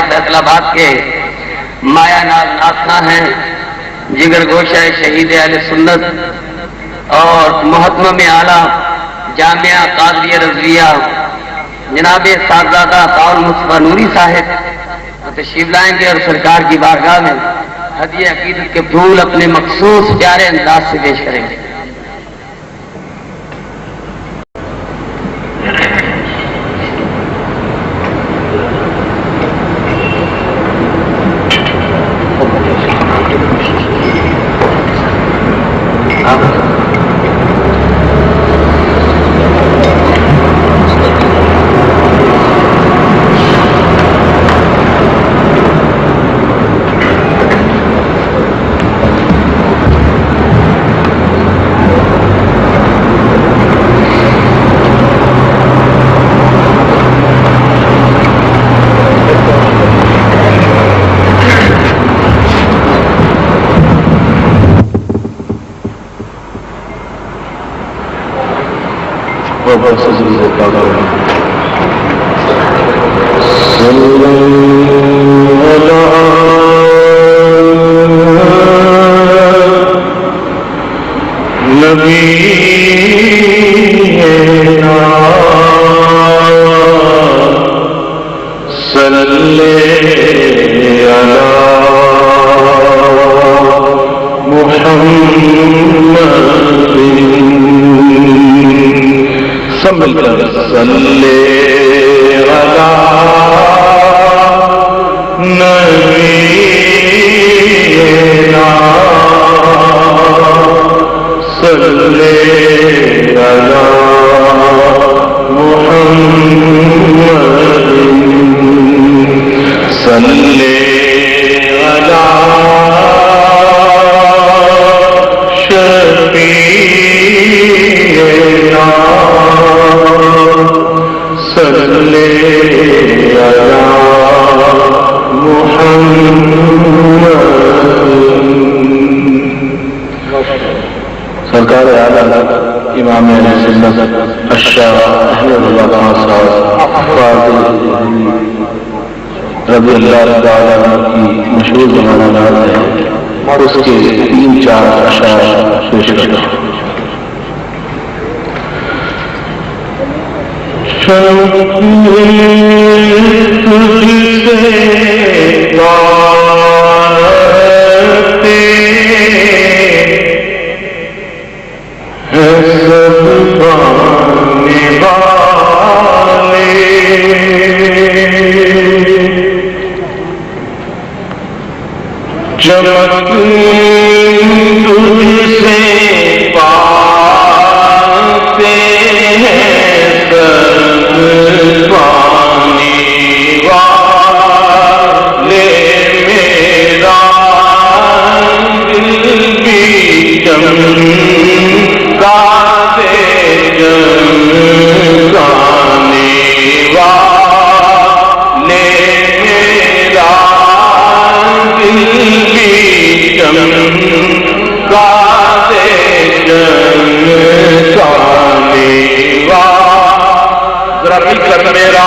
فیصل آباد کے مایا ناز ناسنا ہیں، جگر گوشہ شہید اہل سنت اور محتمم اعلیٰ جامعہ قادریہ رضویہ جناب صاحبزادہ طاول مصطفیٰ نوری صاحب تشریف لائیں گے اور سرکار کی بارگاہ میں ہدیہ عقیدت کے پھول اپنے مخصوص پیارے انداز سے پیش کریں گے۔ سرکار اعلیٰ امام اہل سنت الشاہ احمد اللہ رضی اللہ تعالیٰ کی مشہور زمانہ ناز ہے، اس کے 3-4 اشعار پیش کرتا ہوں۔ میرا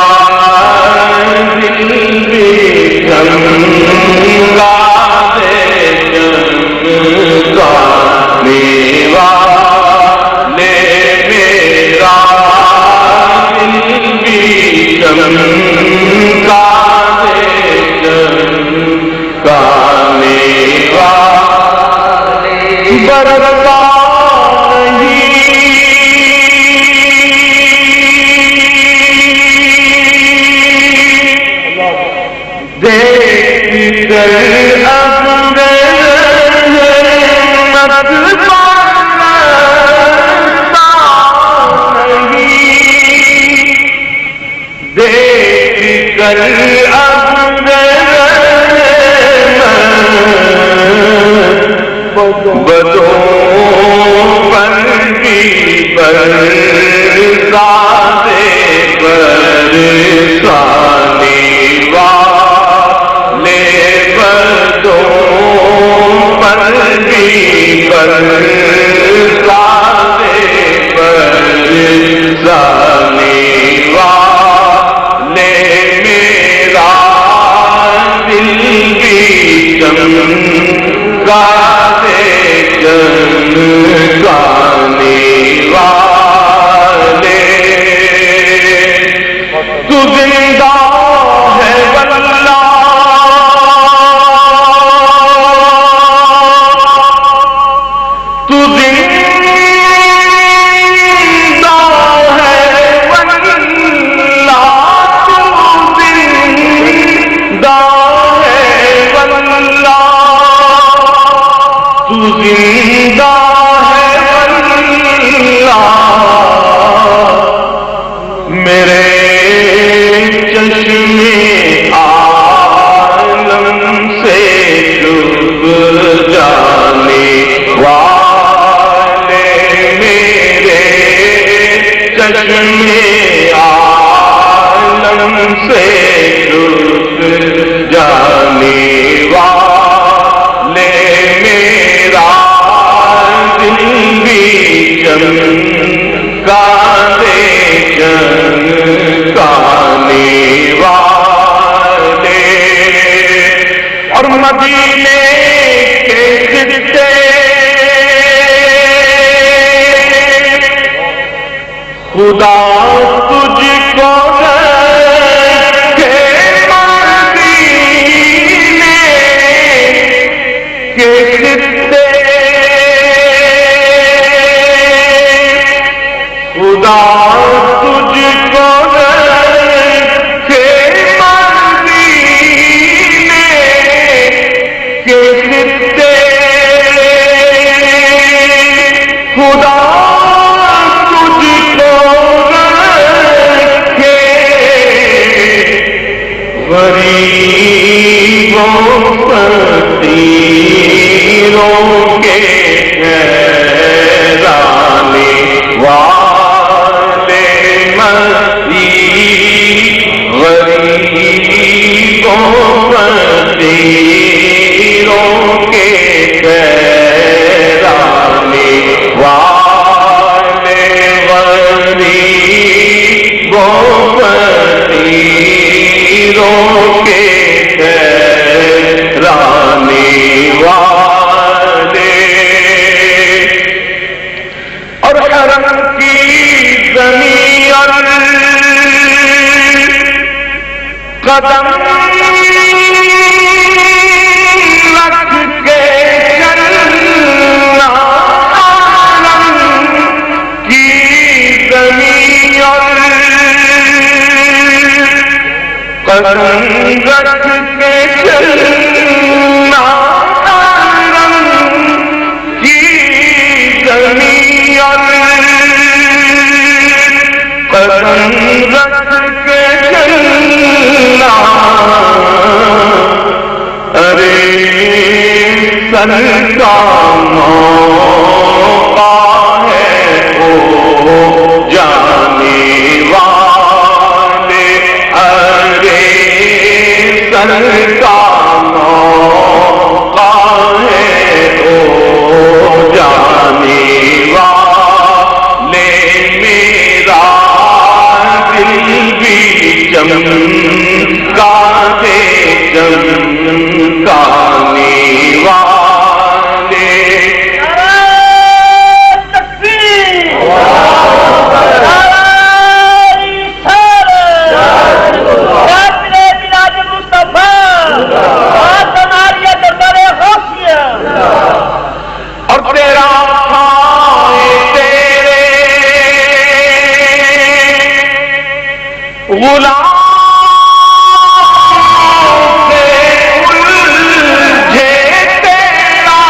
خدا تجھ کو کے مدینے کے خطے خدا تجھ کو کے مدینے کے خطے خدا غریبوں فقیروں کے حیرانے والے مسیح غریبوں فقیروں کے حیرانے والے غریبوں کے حیرانے والے اور حرم کی زمین اور قدم رکھ کے چلنا حرم کی زمین اور قدم رکھ کے چلنا حرم کی زمین اور قدم رکھ کے چلنا ارے سر کا موقع ہے او جانے والے سر کا موقع ہے او جانے والے میرا دل بھی چمکا دے چمکانے والے اور تیرا تیرے غلام سے الجھے تیرا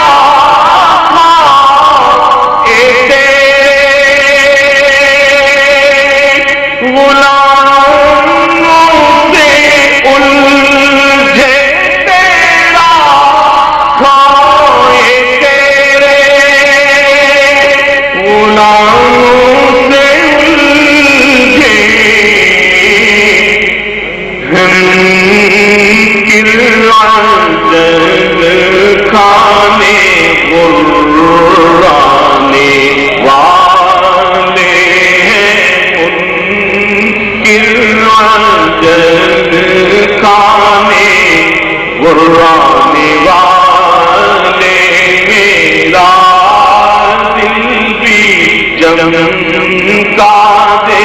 تیرے غلام سے الجھے تیرا کھانے غرانے والے ہیں ان جگ کھانے غرانے والے میرا دل بھی چمکا دے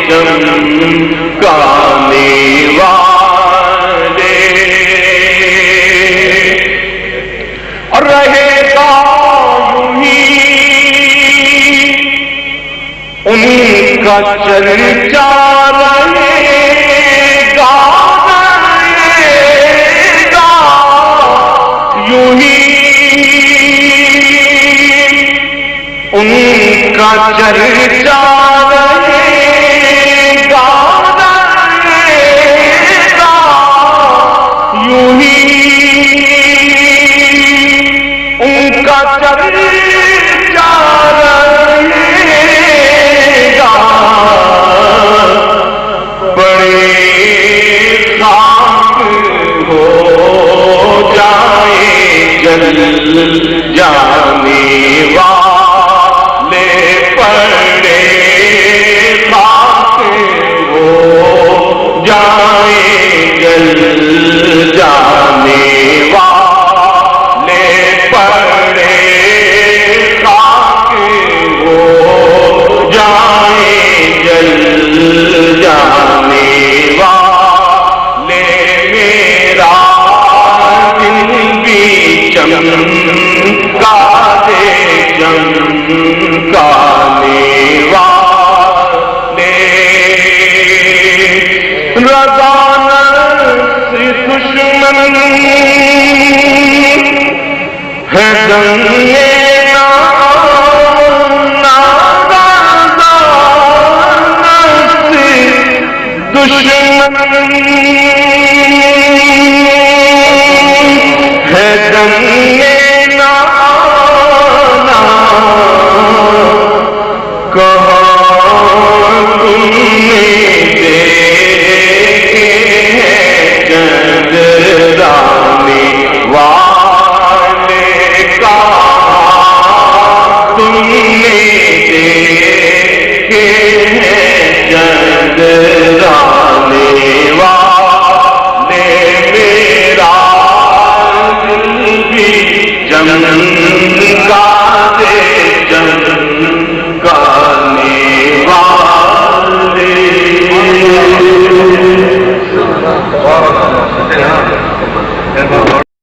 چمکانے والے اور رہے گا یوں ہی ان کا چرچا رہے گا یوں ہی ان کا چرچا رہے گا یوں ہی ان کا چرچا رہے گا بڑے خاک ہو جائے جل جانے والے پڑے خاک ہو جائے جل جانے والے پڑے خاک ہو جائے جل کانے والے رضانت سے دشمن ہے دنگے دشمن ہے دنگے نانا کہاں تم نے دیکھے چندرانی والے کہاں تم نے دیکھے چندرانی